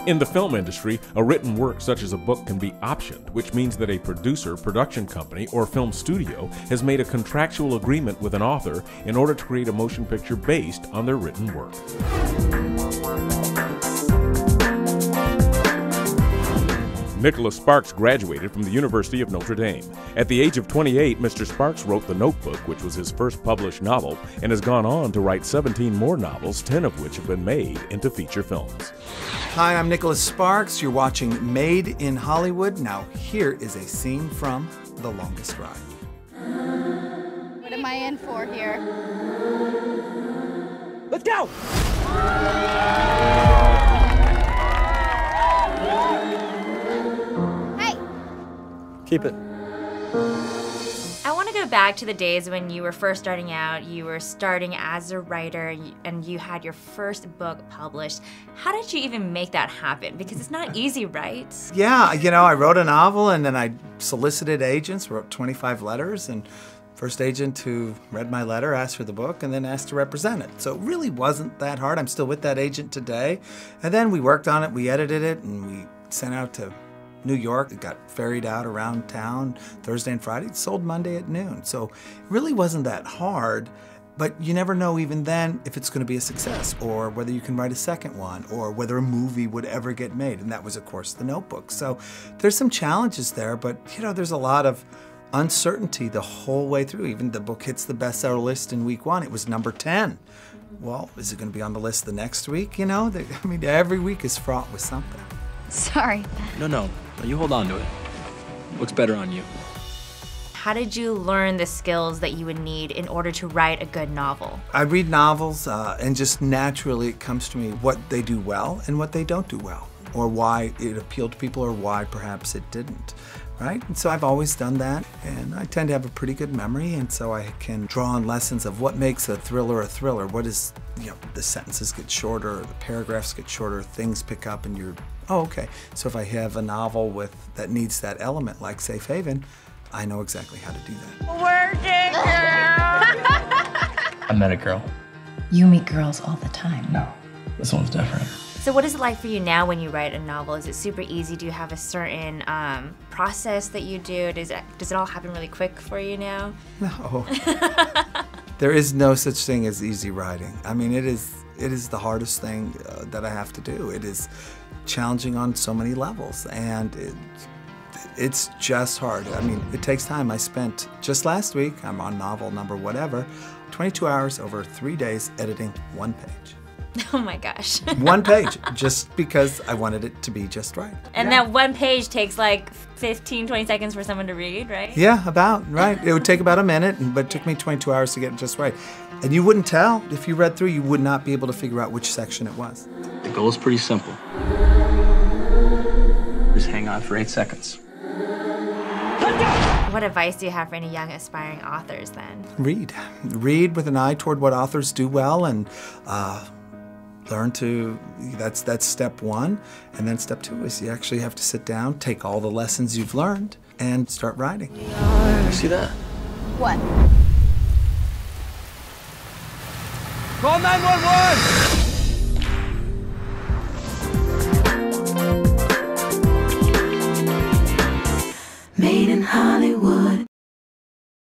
In the film industry, a written work such as a book can be optioned, which means that a producer, production company, or film studio has made a contractual agreement with an author in order to create a motion picture based on their written work. Nicholas Sparks graduated from the University of Notre Dame. At the age of 28, Mr. Sparks wrote The Notebook, which was his first published novel, and has gone on to write 17 more novels, 10 of which have been made into feature films. Hi, I'm Nicholas Sparks. You're watching Made in Hollywood. Now, here is a scene from The Longest Ride. What am I in for here? Let's go! Keep it. I want to go back to the days when you were first starting out, you were starting as a writer, and you had your first book published. How did you even make that happen? Because it's not easy, right? Yeah, you know, I wrote a novel and then I solicited agents, wrote 25 letters, and first agent who read my letter asked for the book and then asked to represent it. So it really wasn't that hard. I'm still with that agent today. And then we worked on it, we edited it, and we sent out to New York. It got ferried out around town Thursday and Friday. It sold Monday at noon. So it really wasn't that hard, but you never know even then if it's going to be a success or whether you can write a second one or whether a movie would ever get made. And that was, of course, The Notebook. So there's some challenges there, but you know, there's a lot of uncertainty the whole way through. Even the book hits the bestseller list in week 1. It was number 10. Well, is it going to be on the list the next week? You know, I mean, every week is fraught with something. Sorry. No, you hold on to it. Looks better on you. How did you learn the skills that you would need in order to write a good novel? I read novels and just naturally it comes to me what they do well and what they don't do well, or why it appealed to people or why perhaps it didn't, right? And so I've always done that, and I tend to have a pretty good memory, and so I can draw on lessons of what makes a thriller a thriller. What is, you know, the sentences get shorter, the paragraphs get shorter, things pick up, and you're, oh, okay. So if I have a novel that needs that element, like Safe Haven, I know exactly how to do that. Work it, girl! I met a girl. You meet girls all the time. No, this one's different. So what is it like for you now when you write a novel? Is it super easy? Do you have a certain process that you do? Does it all happen really quick for you now? No. There is no such thing as easy writing. I mean, it is the hardest thing that I have to do. It is challenging on so many levels, and it's just hard. I mean, it takes time. I spent, just last week, I'm on novel number whatever, 22 hours over 3 days editing 1 page. Oh my gosh. 1 page, just because I wanted it to be just right. And that 1 page takes like 15, 20 seconds for someone to read, right? Yeah, about, right. It would take about a minute, but it took me 22 hours to get it just right. And you wouldn't tell. If you read through, you would not be able to figure out which section it was. The goal is pretty simple. Just hang on for 8 seconds. What advice do you have for any young aspiring authors then? Read. Read with an eye toward what authors do well, and learn to, that's step 1. And then step 2 is you actually have to sit down, take all the lessons you've learned, and start writing. You see that? What? Call 911! Made in Hollywood.